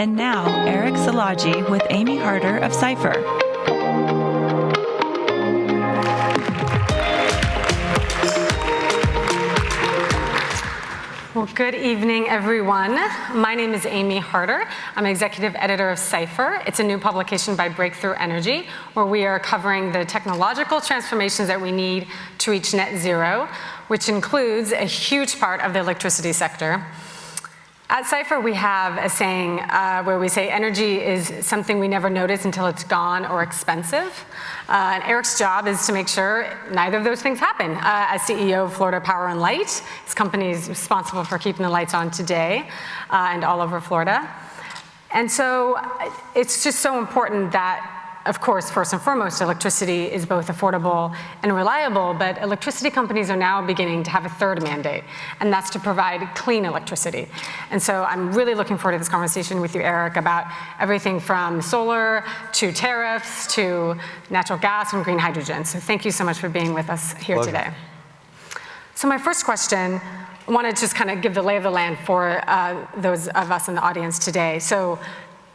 And now, Eric Silagy with Amy Harder of Cipher. Well, good evening, everyone. My name is Amy Harder. I'm executive editor of Cipher. It's a new publication by Breakthrough Energy, where we are covering the technological transformations that we need to reach net zero, which includes a huge part of the electricity sector. At Cipher, we have a saying where we say energy is something we never notice until it's gone or expensive. And Eric's job is to make sure neither of those things happen. As CEO of Florida Power and Light, his company is responsible for keeping the lights on today and all over Florida. And so it's just so important that, of course, first and foremost, electricity is both affordable and reliable, but electricity companies are now beginning to have a third mandate, and that's to provide clean electricity. And so I'm really looking forward to this conversation with you, Eric, about everything from solar to tariffs to natural gas and green hydrogen. So thank you so much for being with us here today. So my first question, I want to just kind of give the lay of the land for those of us in the audience today. So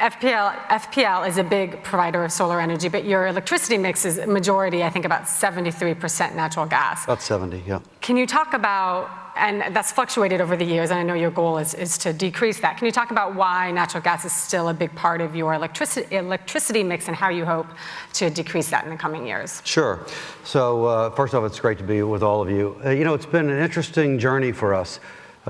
FPL is a big provider of solar energy, but your electricity mix is a majority, I think about 73% natural gas. About 70, yeah. Can you talk about, and that's fluctuated over the years, and I know your goal is to decrease that. Can you talk about why natural gas is still a big part of your electricity mix and how you hope to decrease that in the coming years? Sure. So first off, it's great to be with all of you. You know, it's been an interesting journey for us.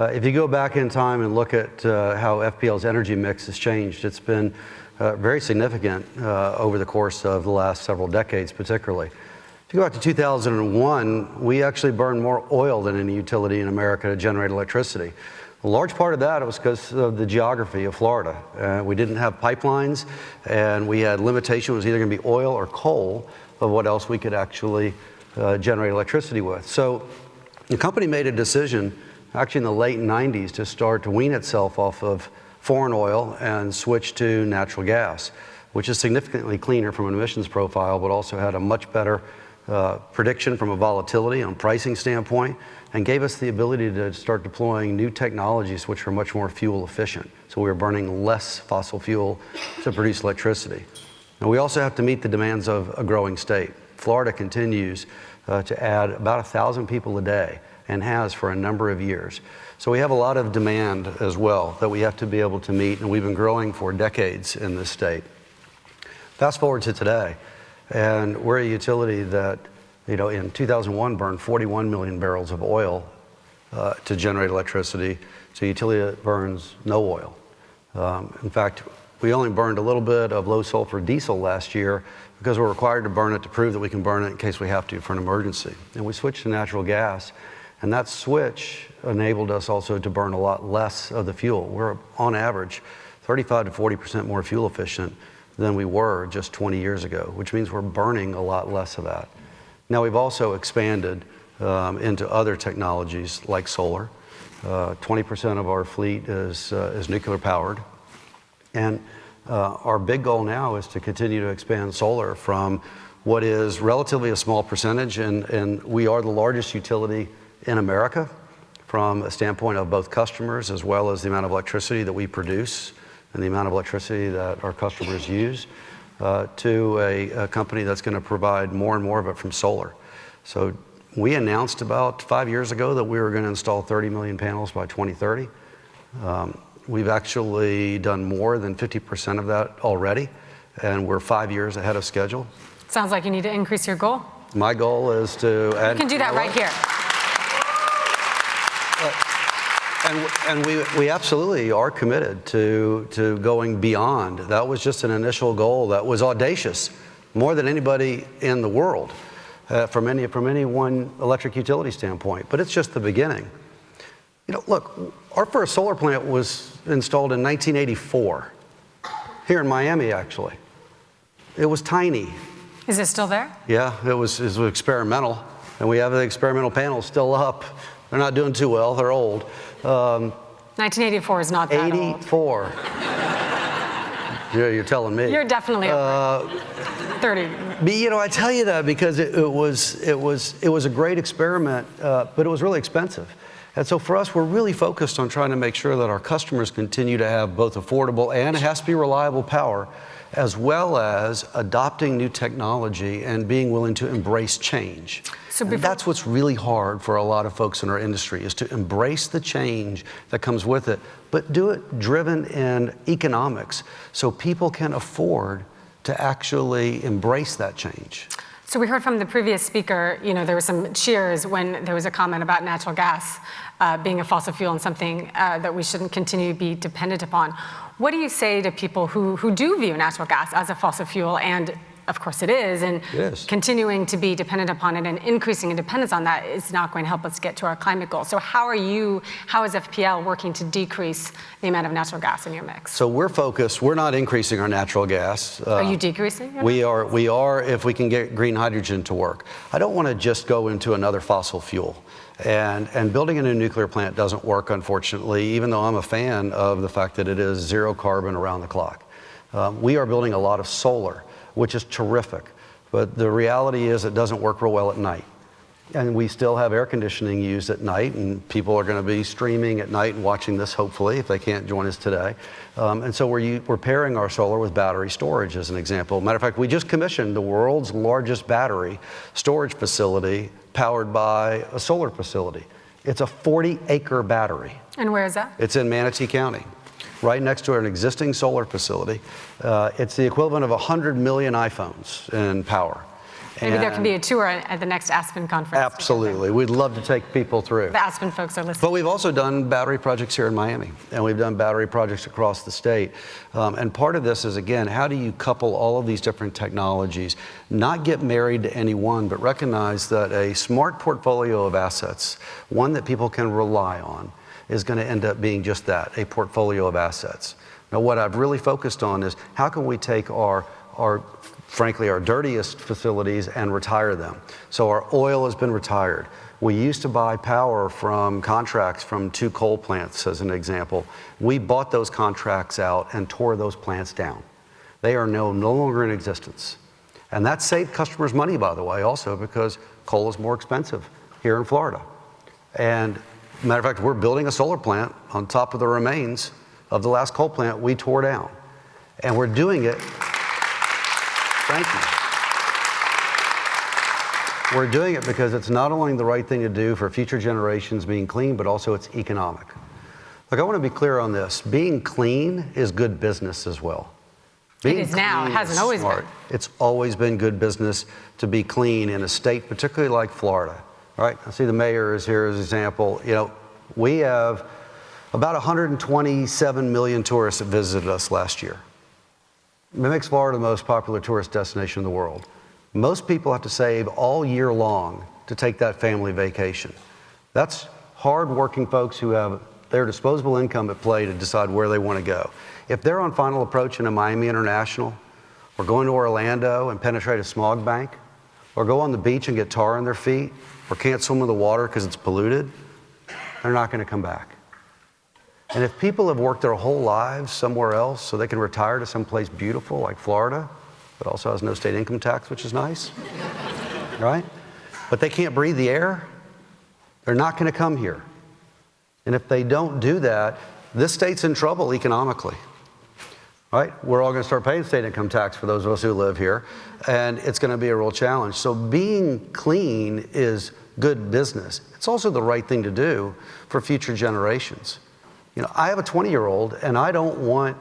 If you go back in time and look at how FPL's energy mix has changed, it's been very significant over the course of the last several decades, particularly. If you go back to 2001, we actually burned more oil than any utility in America to generate electricity. A large part of that was because of the geography of Florida. We didn't have pipelines, and we had limitation. It was either going to be oil or coal of what else we could actually generate electricity with. So the company made a decision actually in the late 90s to start to wean itself off of foreign oil and switch to natural gas, which is significantly cleaner from an emissions profile, but also had a much better prediction from a volatility and pricing standpoint, and gave us the ability to start deploying new technologies which are much more fuel efficient. So we were burning less fossil fuel to produce electricity. And we also have to meet the demands of a growing state. Florida continues to add about 1,000 people a day, and has for a number of years. So we have a lot of demand as well that we have to be able to meet, and we've been growing for decades in this state. Fast forward to today, and we're a utility that, you know, in 2001 burned 41 million barrels of oil to generate electricity. So a utility that burns no oil. In fact, we only burned a little bit of low sulfur diesel last year because we're required to burn it to prove that we can burn it in case we have to for an emergency. And we switched to natural gas. And that switch enabled us also to burn a lot less of the fuel. We're, on average, 35 to 40% more fuel efficient than we were just 20 years ago, which means we're burning a lot less of that. Now, we've also expanded into other technologies like solar. 20% of our fleet is nuclear powered. And our big goal now is to continue to expand solar from what is relatively a small percentage, and we are the largest utility in America from a standpoint of both customers as well as the amount of electricity that we produce and the amount of electricity that our customers use, to a company that's going to provide more and more of it from solar. So we announced about 5 years ago that we were going to install 30 million panels by 2030. We've actually done more than 50% of that already, and we're 5 years ahead of schedule. Sounds like you need to increase your goal. My goal is to add... You can do that right here. And we absolutely are committed to going beyond. That was just an initial goal that was audacious, more than anybody in the world, from any one electric utility standpoint. But it's just the beginning. You know, look, our first solar plant was installed in 1984, here in Miami, actually. It was tiny. Is it still there? Yeah, it was experimental, and we have the experimental panels still up. They're not doing too well. They're old. 1984 is not that 84. You're telling me. You're definitely over 30. But, you know, I tell you that because it was a great experiment, but it was really expensive. And so for us, we're really focused on trying to make sure that our customers continue to have both affordable and it has to be reliable power, as well as adopting new technology and being willing to embrace change. And that's what's really hard for a lot of folks in our industry, is to embrace the change that comes with it, but do it driven in economics so people can afford to actually embrace that change. So we heard from the previous speaker, there were some cheers when there was a comment about natural gas being a fossil fuel and something that we shouldn't continue to be dependent upon. What do you say to people who do view natural gas as a fossil fuel, and of course it is, and continuing to be dependent upon it and increasing dependence on that is not going to help us get to our climate goals? So how is FPL working to decrease the amount of natural gas in your mix? So we're not increasing our natural gas. Are you decreasing? We are if we can get green hydrogen to work. I don't want to just go into another fossil fuel. And building a new nuclear plant doesn't work, unfortunately, even though I'm a fan of the fact that it is zero carbon around the clock. We are building a lot of solar, which is terrific. But the reality is it doesn't work real well at night. And we still have air conditioning used at night, and people are going to be streaming at night and watching this, hopefully, if they can't join us today. And so we're pairing our solar with battery storage, as an example. Matter of fact, we just commissioned the world's largest battery storage facility powered by a solar facility. It's a 40-acre battery. And where is that? It's in Manatee County, right next to an existing solar facility. It's the equivalent of 100 million iPhones in power. Maybe there can be a tour at the next Aspen conference. Absolutely. We'd love to take people through. The Aspen folks are listening. But we've also done battery projects here in Miami, and we've done battery projects across the state. And part of this is, again, how do you couple all of these different technologies, not get married to any one, but recognize that a smart portfolio of assets, one that people can rely on, is going to end up being just that, a portfolio of assets. Now, what I've really focused on is how can we take frankly, our dirtiest facilities and retire them. So our oil has been retired. We used to buy power from contracts from 2 coal plants, as an example. We bought those contracts out and tore those plants down. They are no longer in existence. And that saved customers money, by the way, also because coal is more expensive here in Florida. And matter of fact, we're building a solar plant on top of the remains of the last coal plant we tore down. And we're doing it. Thank you. We're doing it because it's not only the right thing to do for future generations being clean, but also it's economic. Look, I want to be clear on this. Being clean is good business as well. It is now. It hasn't always been. It's always been good business to be clean in a state, particularly like Florida. Right? I see the mayor is here as an example. We have about 127 million tourists that visited us last year. It makes Florida the most popular tourist destination in the world. Most people have to save all year long to take that family vacation. That's hard-working folks who have their disposable income at play to decide where they want to go. If they're on final approach in a Miami International, or going to Orlando and penetrate a smog bank, or go on the beach and get tar on their feet, or can't swim in the water because it's polluted, they're not going to come back. And if people have worked their whole lives somewhere else so they can retire to someplace beautiful like Florida, but also has no state income tax, which is nice, right? But they can't breathe the air, they're not going to come here. And if they don't do that, this state's in trouble economically, right? We're all going to start paying state income tax for those of us who live here, and it's going to be a real challenge. So being clean is good business. It's also the right thing to do for future generations. I have a 20-year-old, and I don't want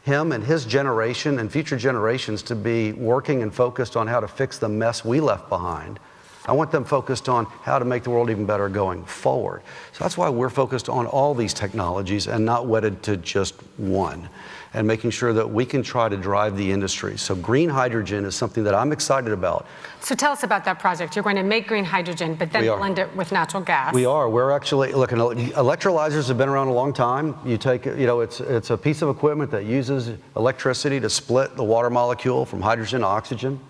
him and his generation and future generations to be working and focused on how to fix the mess we left behind. I want them focused on how to make the world even better going forward. So that's why we're focused on all these technologies and not wedded to just one, and making sure that we can try to drive the industry. So green hydrogen is something that I'm excited about. So tell us about that project. You're going to make green hydrogen, but then blend it with natural gas. We are. We're actually, look, electrolyzers have been around a long time. You take, it's a piece of equipment that uses electricity to split the water molecule from hydrogen to oxygen.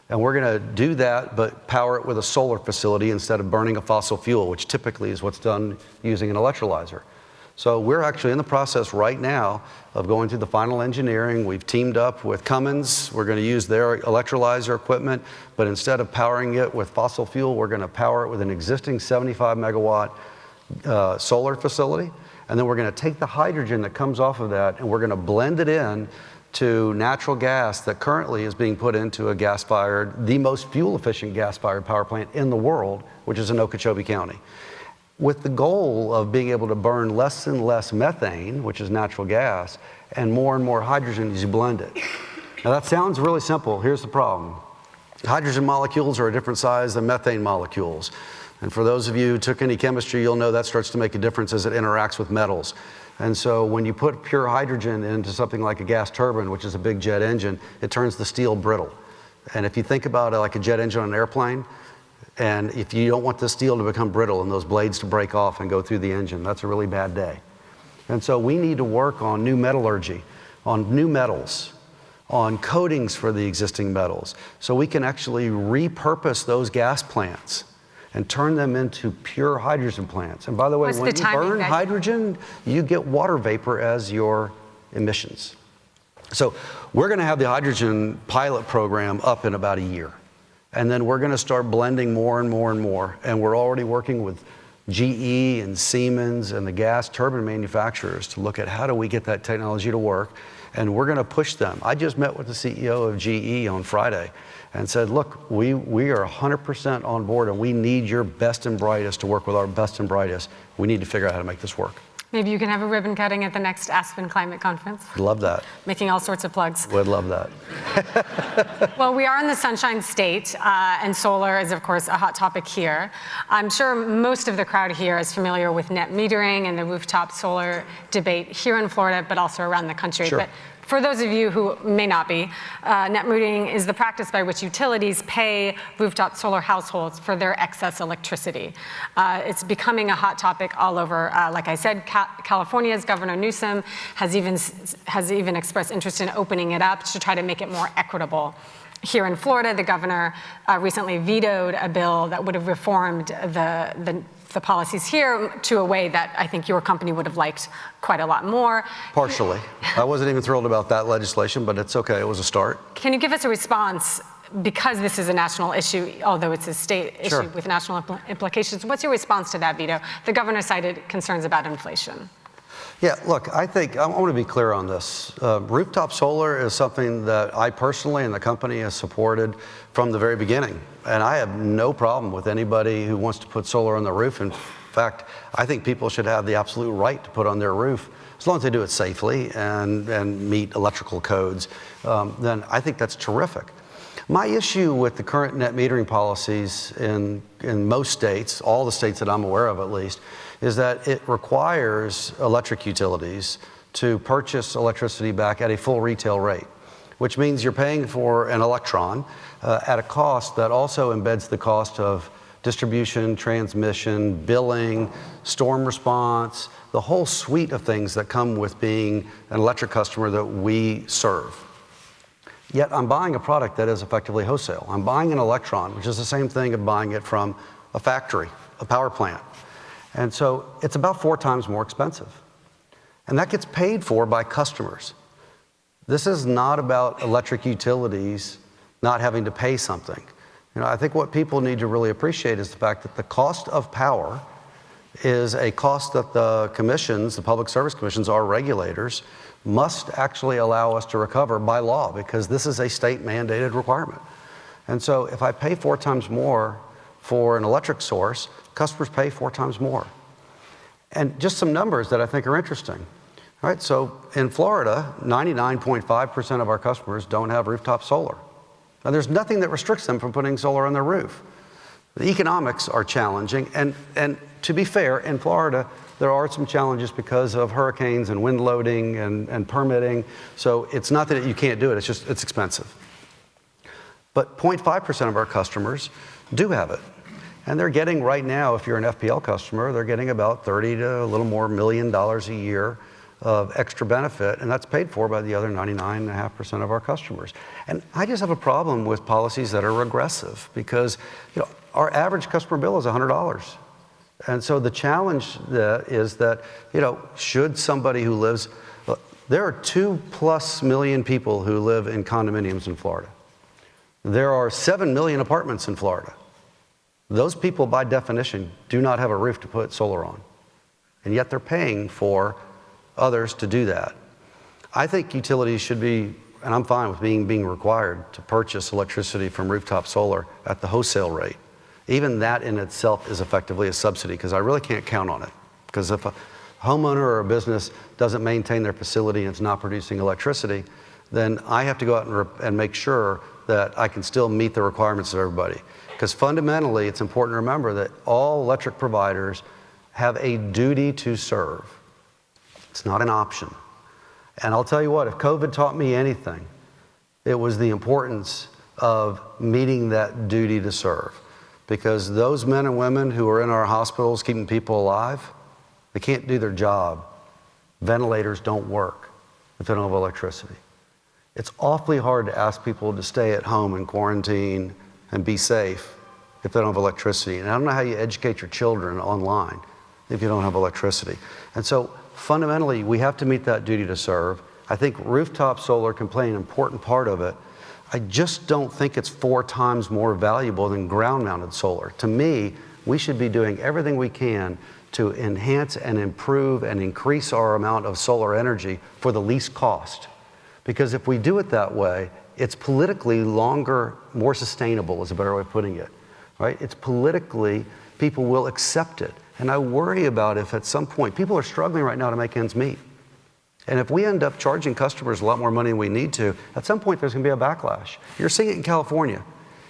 And we're going to do that, but power it with a solar facility instead of burning a fossil fuel, which typically is what's done using an electrolyzer. So we're actually in the process right now of going through the final engineering. We've teamed up with Cummins. We're going to use their electrolyzer equipment, but instead of powering it with fossil fuel, we're going to power it with an existing 75 megawatt solar facility, and then we're going to take the hydrogen that comes off of that, and we're going to blend it in to natural gas that currently is being put into a gas-fired, the most fuel-efficient gas-fired power plant in the world, which is in Okeechobee County, with the goal of being able to burn less and less methane, which is natural gas, and more hydrogen as you blend it. Now that sounds really simple. Here's the problem. Hydrogen molecules are a different size than methane molecules. And for those of you who took any chemistry, you'll know that starts to make a difference as it interacts with metals. And so when you put pure hydrogen into something like a gas turbine, which is a big jet engine, it turns the steel brittle. And if you think about it like a jet engine on an airplane, and if you don't want the steel to become brittle and those blades to break off and go through the engine, that's a really bad day. And so we need to work on new metallurgy, on new metals, on coatings for the existing metals, so we can actually repurpose those gas plants and turn them into pure hydrogen plants. And by the way, when you burn hydrogen, you get water vapor as your emissions. So we're going to have the hydrogen pilot program up in about a year. And then we're going to start blending more and more. And we're already working with GE and Siemens and the gas turbine manufacturers to look at how do we get that technology to work. And we're going to push them. I just met with the CEO of GE on Friday and said, look, we are 100% on board, and we need your best and brightest to work with our best and brightest. We need to figure out how to make this work. Maybe you can have a ribbon cutting at the next Aspen Climate Conference. Love that. Making all sorts of plugs. Would love that. Well, we are in the Sunshine State, and solar is, of course, a hot topic here. I'm sure most of the crowd here is familiar with net metering and the rooftop solar debate here in Florida, but also around the country. Sure. But for those of you who may not be, net metering is the practice by which utilities pay rooftop solar households for their excess electricity. It's becoming a hot topic all over. Like I said, California's Governor Newsom has even expressed interest in opening it up to try to make it more equitable. Here in Florida, the governor recently vetoed a bill that would have reformed the policies here to a way that I think your company would have liked quite a lot more. Partially. I wasn't even thrilled about that legislation, but it's okay. It was a start. Can you give us a response, because this is a national issue, although it's a state issue Sure. with national implications? What's your response to that veto? The governor cited concerns about inflation. Yeah, look, I think I want to be clear on this. Rooftop solar is something that I personally and the company has supported from the very beginning. And I have no problem with anybody who wants to put solar on the roof. In fact, I think people should have the absolute right to put on their roof, as long as they do it safely and meet electrical codes. Then I think that's terrific. My issue with the current net metering policies in most states, all the states that I'm aware of at least, is that it requires electric utilities to purchase electricity back at a full retail rate, which means you're paying for an electron at a cost that also embeds the cost of distribution, transmission, billing, storm response, the whole suite of things that come with being an electric customer that we serve. Yet I'm buying a product that is effectively wholesale. I'm buying an electron, which is the same thing of buying it from a factory, a power plant. And so it's about 4 times more expensive. And that gets paid for by customers. This is not about electric utilities not having to pay something. You know, I think what people need to really appreciate is the fact that the cost of power is a cost that the commissions, the public service commissions, our regulators, must actually allow us to recover by law, because this is a state mandated requirement. And so if I pay 4 times more for an electric source, customers pay 4 times more. And just some numbers that I think are interesting. All right, so in Florida, 99.5% of our customers don't have rooftop solar. Now, there's nothing that restricts them from putting solar on their roof. The economics are challenging, and to be fair, in Florida, there are some challenges because of hurricanes and wind loading and permitting. So it's not that you can't do it, it's just, it's expensive. But 0.5% of our customers do have it. And they're getting right now, if you're an FPL customer, they're getting about $30 to a little more $1 million a year of extra benefit, and that's paid for by the other 99.5% of our customers. And I just have a problem with policies that are regressive, because our average customer bill is $100. And so the challenge is that, should somebody who lives, there are 2+ million people who live in condominiums in Florida. There are 7 million apartments in Florida. Those people, by definition, do not have a roof to put solar on. and yet they're paying for others to do that. I think utilities should be, and I'm fine with being required to purchase electricity from rooftop solar at the wholesale rate. Even that in itself is effectively a subsidy, because I really can't count on it. Because if a homeowner or a business doesn't maintain their facility and it's not producing electricity, then I have to go out and make sure that I can still meet the requirements of everybody. Because fundamentally, it's important to remember that all electric providers have a duty to serve. It's not an option. And I'll tell you what, if COVID taught me anything, it was the importance of meeting that duty to serve. Because those men and women who are in our hospitals keeping people alive, they can't do their job. Ventilators don't work if they don't have electricity. It's awfully hard to ask people to stay at home and quarantine and be safe if they don't have electricity. And I don't know how you educate your children online if you don't have electricity. And so fundamentally, we have to meet that duty to serve. I think rooftop solar can play an important part of it. I just don't think it's 4 times more valuable than ground-mounted solar. To me, we should be doing everything we can to enhance and improve and increase our amount of solar energy for the least cost. Because if we do it that way, it's politically longer, more sustainable is a better way of putting it, right? It's politically, people will accept it. And I worry about if at some point, people are struggling right now to make ends meet. And if we end up charging customers a lot more money than we need to, at some point there's going to be a backlash. You're seeing it in California.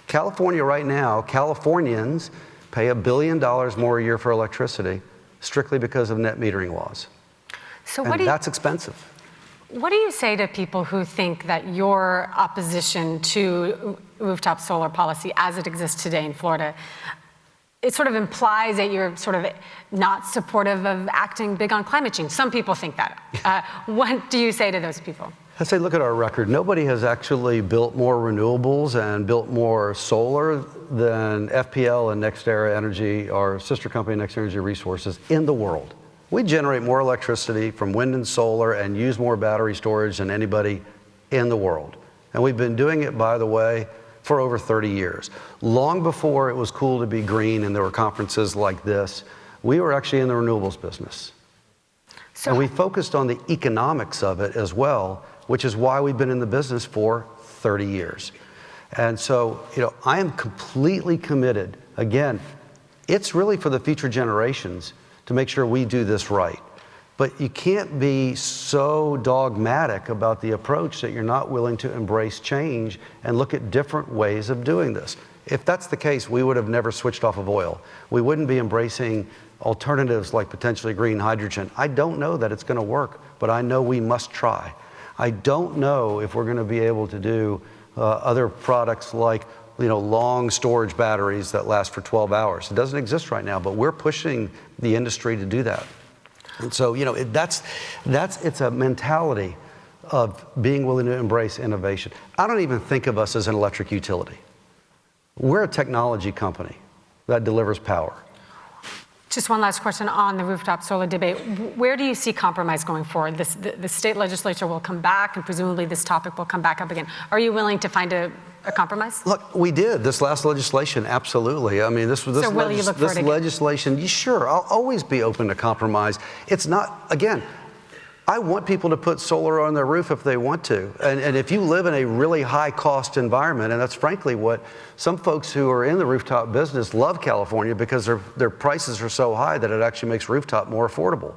California right now, Californians pay $1 billion more a year for electricity strictly because of net metering laws. So that's expensive. What do you say to people who think that your opposition to rooftop solar policy as it exists today in Florida, it sort of implies that you're sort of not supportive of acting big on climate change? Some people think that. What do you say to those people? I say, look at our record. Nobody has actually built more renewables and built more solar than FPL and NextEra Energy, our sister company, Next Energy Resources, in the world. We generate more electricity from wind and solar and use more battery storage than anybody in the world. And we've been doing it, by the way, for over 30 years. Long before it was cool to be green and there were conferences like this, we were actually in the renewables business. And we focused on the economics of it as well, which is why we've been in the business for 30 years. And so, I am completely committed. Again, it's really for the future generations to make sure we do this right. But you can't be so dogmatic about the approach that you're not willing to embrace change and look at different ways of doing this. If that's the case, we would have never switched off of oil. We wouldn't be embracing alternatives like potentially green hydrogen. I don't know that it's going to work, but I know we must try. I don't know if we're going to be able to do other products like long storage batteries that last for 12 hours. It doesn't exist right now, but we're pushing the industry to do that. And so, it's a mentality of being willing to embrace innovation. I don't even think of us as an electric utility. We're a technology company that delivers power. Just one last question on the rooftop solar debate. Where do you see compromise going forward? The state legislature will come back, and presumably this topic will come back up again. Are you willing to find a compromise? Look, we did this last legislation, absolutely. I mean, this legislation, sure, I'll always be open to compromise. It's not, again, I want people to put solar on their roof if they want to. And if you live in a really high cost environment, and that's frankly what some folks who are in the rooftop business love California, because their prices are so high that it actually makes rooftop more affordable,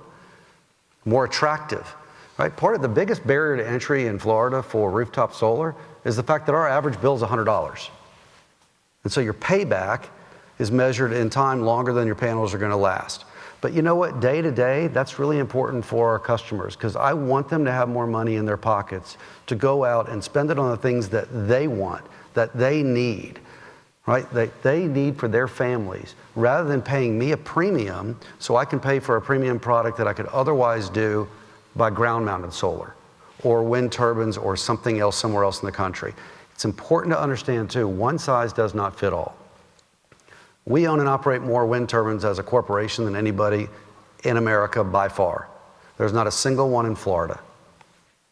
more attractive, right? Part of the biggest barrier to entry in Florida for rooftop solar is the fact that our average bill is $100. And so your payback is measured in time longer than your panels are going to last. But you know what, day to day, that's really important for our customers, because I want them to have more money in their pockets to go out and spend it on the things that they want, that they need, right? That they need for their families, rather than paying me a premium so I can pay for a premium product that I could otherwise do by ground-mounted solar or wind turbines or something else somewhere else in the country. It's important to understand, too, one size does not fit all. We own and operate more wind turbines as a corporation than anybody in America by far. There's not a single one in Florida.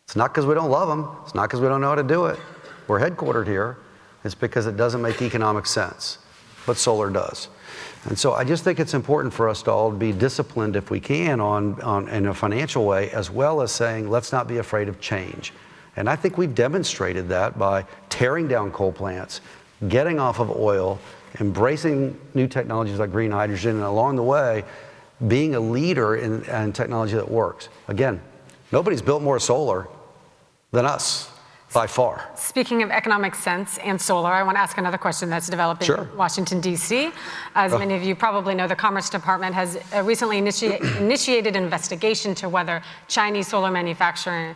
It's not because we don't love them. It's not because we don't know how to do it. We're headquartered here. It's because it doesn't make economic sense, but solar does. And so I just think it's important for us to all be disciplined if we can in a financial way, as well as saying, let's not be afraid of change. And I think we've demonstrated that by tearing down coal plants, getting off of oil, embracing new technologies like green hydrogen, and along the way, being a leader in technology that works. Again, nobody's built more solar than us, by far. Speaking of economic sense and solar, I want to ask another question that's developing Sure. in Washington, D.C. As many of you probably know, the Commerce Department has recently initiated an investigation to whether Chinese solar manufacturers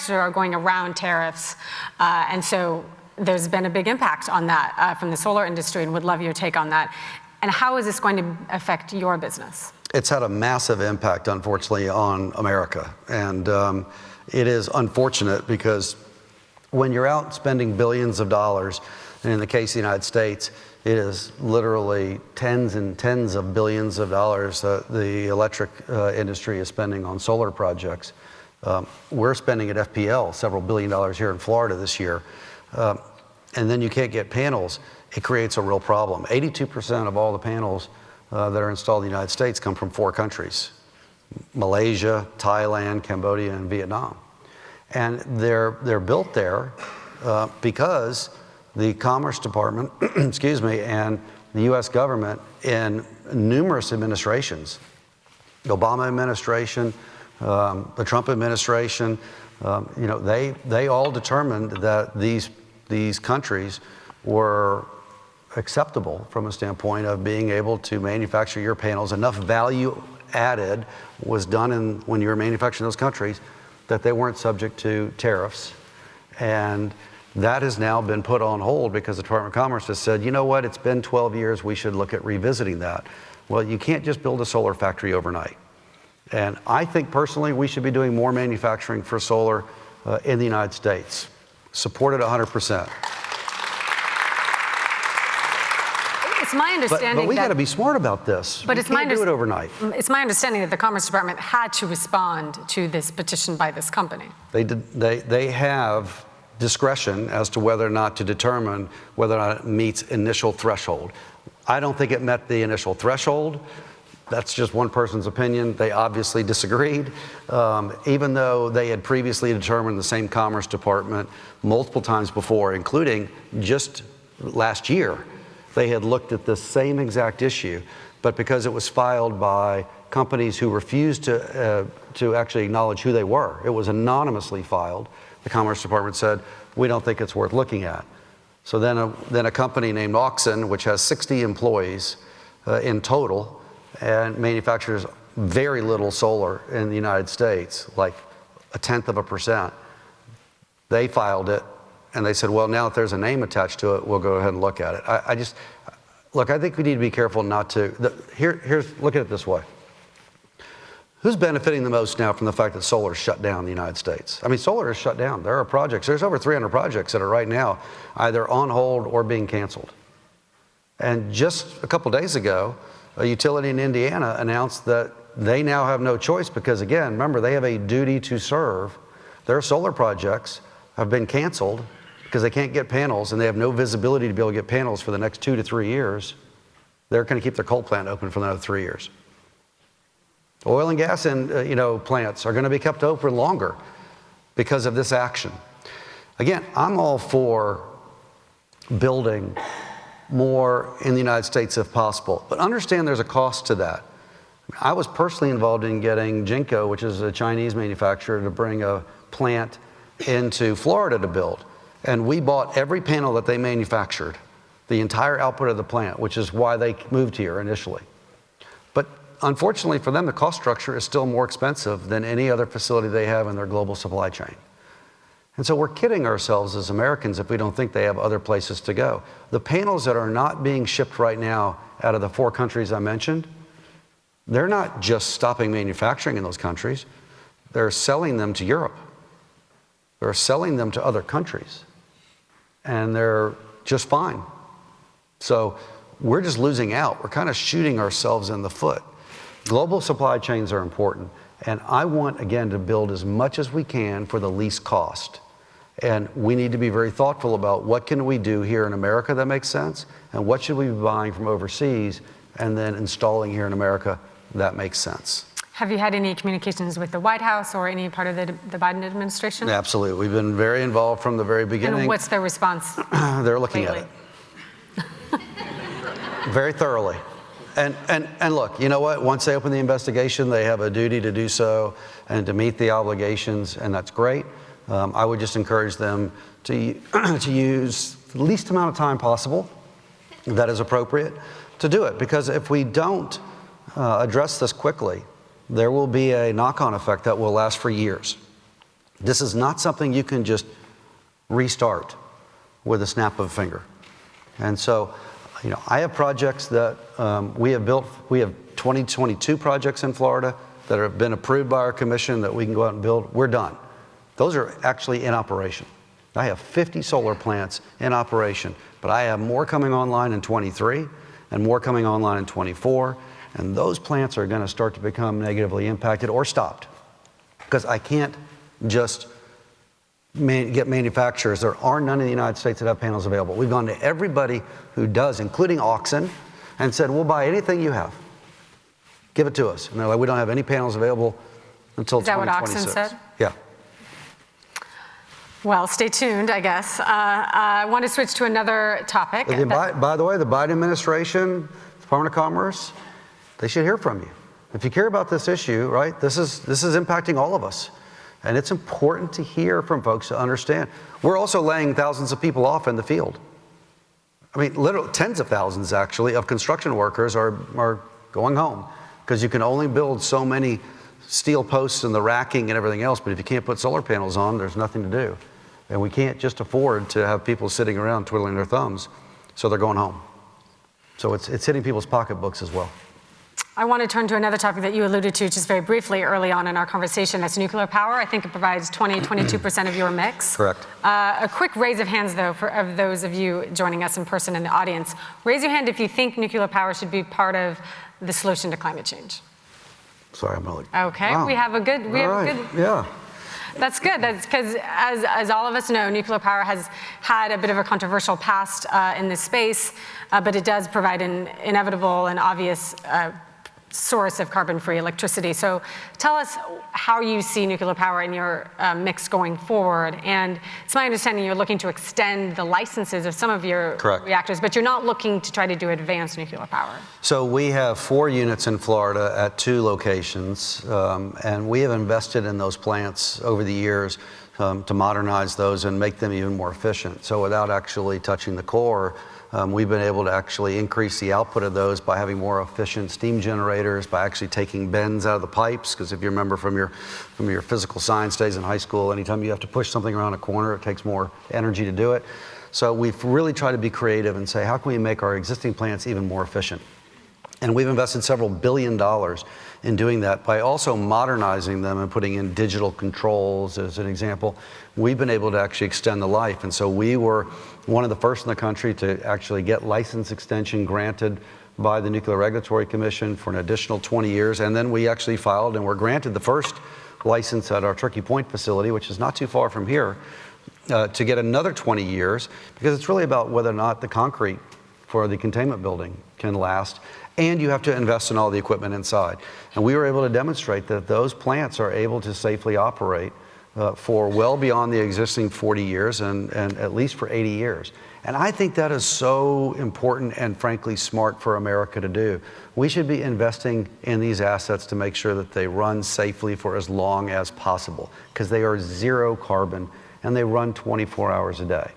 are going around tariffs. And so there's been a big impact on that from the solar industry, and would love your take on that. And how is this going to affect your business? It's had a massive impact, unfortunately, on America. And it is unfortunate because when you're out spending billions of dollars, and in the case of the United States, it is literally tens and tens of billions of dollars that the electric industry is spending on solar projects. We're spending at FPL several $billion here in Florida this year. And then you can't get panels. It creates a real problem. 82% of all the panels that are installed in the United States come from 4 countries: Malaysia, Thailand, Cambodia, and Vietnam. And they're built there because the Commerce Department, excuse me, and the U.S. government in numerous administrations, the Obama administration, the Trump administration, they all determined that these countries were acceptable from a standpoint of being able to manufacture your panels. Enough value added was done when you were manufacturing those countries that they weren't subject to tariffs. And that has now been put on hold because the Department of Commerce has said, you know what, it's been 12 years, we should look at revisiting that. Well, you can't just build a solar factory overnight. And I think personally we should be doing more manufacturing for solar in the United States. Support it 100%. It's my understanding but we got to be smart about this. But we can't do it overnight. It's my understanding that the Commerce Department had to respond to this petition by this company. They have discretion as to whether or not to determine whether or not it meets initial threshold. I don't think it met the initial threshold. That's just one person's opinion. They obviously disagreed, even though they had previously determined, the same Commerce Department, multiple times before, including just last year. They had looked at the same exact issue, but because it was filed by companies who refused to actually acknowledge who they were, it was anonymously filed, the Commerce Department said, we don't think it's worth looking at. So then a company named Auxin, which has 60 employees in total, and manufactures very little solar in the United States, like 0.1%, they filed it. And they said, well, now if there's a name attached to it, we'll go ahead and look at it. I think we need to be careful not to. Look at it this way. Who's benefiting the most now from the fact that solar is shut down in the United States? I mean, solar is shut down. There are projects, there's over 300 projects that are right now either on hold or being canceled. And just a couple days ago, a utility in Indiana announced that they now have no choice because, again, remember, they have a duty to serve. Their solar projects have been canceled because they can't get panels and they have no visibility to be able to get panels for the next 2 to 3 years. They're going to keep their coal plant open for another 3 years. Oil and gas plants are going to be kept open longer because of this action. Again, I'm all for building more in the United States if possible, but understand there's a cost to that. I was personally involved in getting Jinko, which is a Chinese manufacturer, to bring a plant into Florida to build. And we bought every panel that they manufactured, the entire output of the plant, which is why they moved here initially. But unfortunately for them, the cost structure is still more expensive than any other facility they have in their global supply chain. And so we're kidding ourselves as Americans if we don't think they have other places to go. The panels that are not being shipped right now out of the 4 countries I mentioned, they're not just stopping manufacturing in those countries. They're selling them to Europe. They're selling them to other countries. And they're just fine. So we're just losing out. We're kind of shooting ourselves in the foot. Global supply chains are important. And I want, again, to build as much as we can for the least cost. And we need to be very thoughtful about what can we do here in America that makes sense, and what should we be buying from overseas and then installing here in America, that makes sense. Have you had any communications with the White House or any part of the Biden administration? Absolutely. We've been very involved from the very beginning. And what's their response? They're looking at it. Very thoroughly. And look, you know what? Once they open the investigation, they have a duty to do so and to meet the obligations, and that's great. I would just encourage them to use the least amount of time possible that is appropriate to do it, because if we don't address this quickly, there will be a knock-on effect that will last for years. This is not something you can just restart with a snap of a finger. And so, you know, I have projects that we have built. We have 2022 projects in Florida that have been approved by our commission that we can go out and build. We're done. Those are actually in operation. I have 50 solar plants in operation, but I have more coming online in 23 and more coming online in 24. And those plants are going to start to become negatively impacted or stopped, because I can't just get manufacturers. There are none in the United States that have panels available. We've gone to everybody who does, including Auxin, and said, we'll buy anything you have. Give it to us. And they're like, we don't have any panels available until 2026. Is that what Auxin said? Yeah. Well, stay tuned, I guess. I want to switch to another topic. By the way, the Biden administration, Department of Commerce, they should hear from you. If you care about this issue, right, this is impacting all of us. And it's important to hear from folks to understand. We're also laying thousands of people off in the field. I mean, literally tens of thousands, actually, of construction workers are going home, because you can only build so many steel posts and the racking and everything else, but if you can't put solar panels on, there's nothing to do. And we can't just afford to have people sitting around twiddling their thumbs, so they're going home. So it's hitting people's pocketbooks as well. I want to turn to another topic that you alluded to just very briefly early on in our conversation. That's nuclear power. I think it provides 22% of your mix. Correct. A quick raise of hands, though, of those of you joining us in person in the audience. Raise your hand if you think nuclear power should be part of the solution to climate change. Sorry, I'm really... Okay, wow. we have a good... Yeah. That's good. That's because, as all of us know, nuclear power has had a bit of a controversial past in this space, but it does provide an inevitable and obvious source of carbon-free electricity. So tell us how you see nuclear power in your mix going forward. And it's my understanding you're looking to extend the licenses of some of your reactors, but you're not looking to try to do advanced nuclear power. So we have 4 units in Florida at 2 locations, and we have invested in those plants over the years to modernize those and make them even more efficient. So without actually touching the core, we've been able to actually increase the output of those by having more efficient steam generators, by actually taking bends out of the pipes, because if you remember from your physical science days in high school, anytime you have to push something around a corner, it takes more energy to do it. So we've really tried to be creative and say, how can we make our existing plants even more efficient? And we've invested several $1 billion in doing that by also modernizing them and putting in digital controls, as an example. We've been able to actually extend the life. And so we were one of the first in the country to actually get license extension granted by the Nuclear Regulatory Commission for an additional 20 years. And then we actually filed and were granted the first license at our Turkey Point facility, which is not too far from here, to get another 20 years, because it's really about whether or not the concrete for the containment building can last. And you have to invest in all the equipment inside. And we were able to demonstrate that those plants are able to safely operate for well beyond the existing 40 years and at least for 80 years. And I think that is so important and frankly smart for America to do. We should be investing in these assets to make sure that they run safely for as long as possible, because they are 0 carbon and they run 24 hours a day.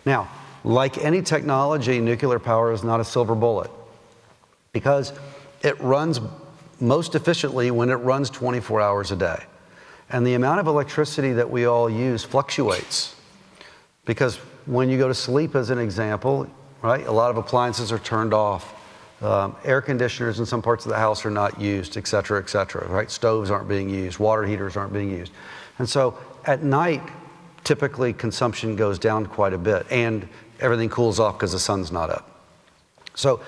Now, like any technology, nuclear power is not a silver bullet, because it runs most efficiently when it runs 24 hours a day. And the amount of electricity that we all use fluctuates, because when you go to sleep, as an example, right, a lot of appliances are turned off. Air conditioners in some parts of the house are not used, et cetera, right? Stoves aren't being used, water heaters aren't being used. And so at night, typically consumption goes down quite a bit and everything cools off because the sun's not up. So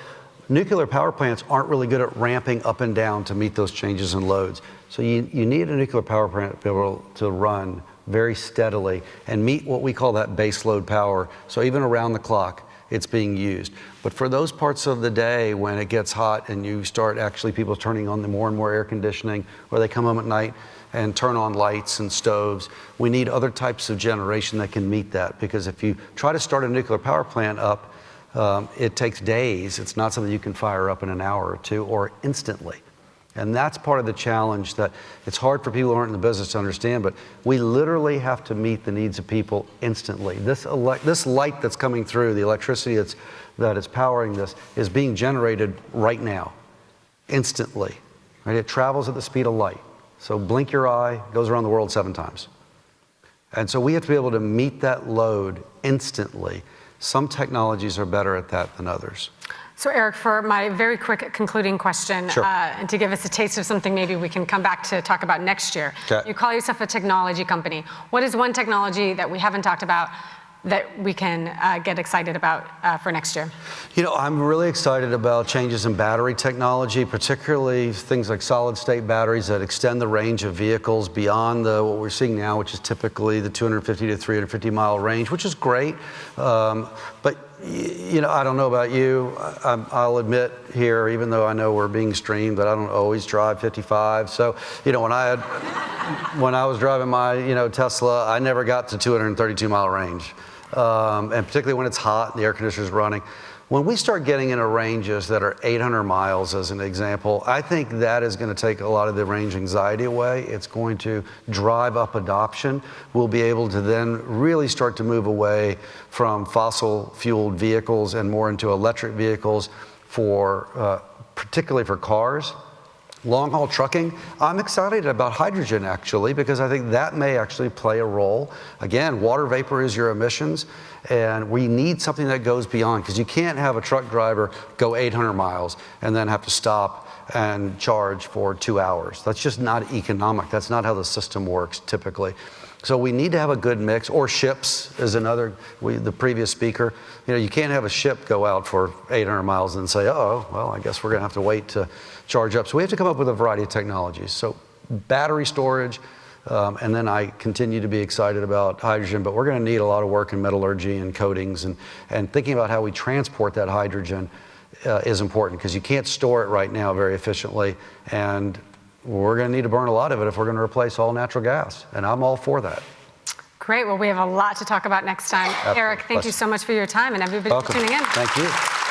nuclear power plants aren't really good at ramping up and down to meet those changes in loads. So you need a nuclear power plant to be able to run very steadily and meet what we call that base load power. So even around the clock, it's being used. But for those parts of the day when it gets hot and you start actually people turning on the more and more air conditioning, or they come home at night and turn on lights and stoves, we need other types of generation that can meet that. Because if you try to start a nuclear power plant up, it takes days. It's not something you can fire up in an hour or two or instantly. And that's part of the challenge that it's hard for people who aren't in the business to understand, but we literally have to meet the needs of people instantly. This light that's coming through, the electricity that is powering this, is being generated right now, instantly. Right? It travels at the speed of light. So blink your eye, goes around the world 7 times. And so we have to be able to meet that load instantly. Some technologies are better at that than others. So Eric, for my very quick concluding question, Sure. And to give us a taste of something maybe we can come back to talk about next year. Okay. You call yourself a technology company. What is one technology that we haven't talked about that we can get excited about for next year? You know, I'm really excited about changes in battery technology, particularly things like solid-state batteries that extend the range of vehicles beyond what we're seeing now, which is typically the 250 to 350 mile range, which is great. But you know, I don't know about you. I'll admit here, even though I know we're being streamed, that I don't always drive 55. So, you know, when I was driving my, Tesla, I never got to 232 mile range. And particularly when it's hot and the air conditioner's running. When we start getting into ranges that are 800 miles, as an example, I think that is going to take a lot of the range anxiety away. It's going to drive up adoption. We'll be able to then really start to move away from fossil-fueled vehicles and more into electric vehicles particularly for cars. Long-haul trucking, I'm excited about hydrogen, actually, because I think that may actually play a role. Again, water vapor is your emissions, and we need something that goes beyond, because you can't have a truck driver go 800 miles and then have to stop and charge for 2 hours. That's just not economic. That's not how the system works, typically. So we need to have a good mix, or ships is another, the previous speaker. You can't have a ship go out for 800 miles and say, oh, well, I guess we're going to have to wait to charge up. So we have to come up with a variety of technologies. So battery storage, and then I continue to be excited about hydrogen, but we're going to need a lot of work in metallurgy and coatings, and thinking about how we transport that hydrogen is important, because you can't store it right now very efficiently, and we're going to need to burn a lot of it if we're going to replace all natural gas, and I'm all for that. Great. Well, we have a lot to talk about next time. Absolutely. Eric, thank you so much for your time, and everybody for tuning in. Thank you.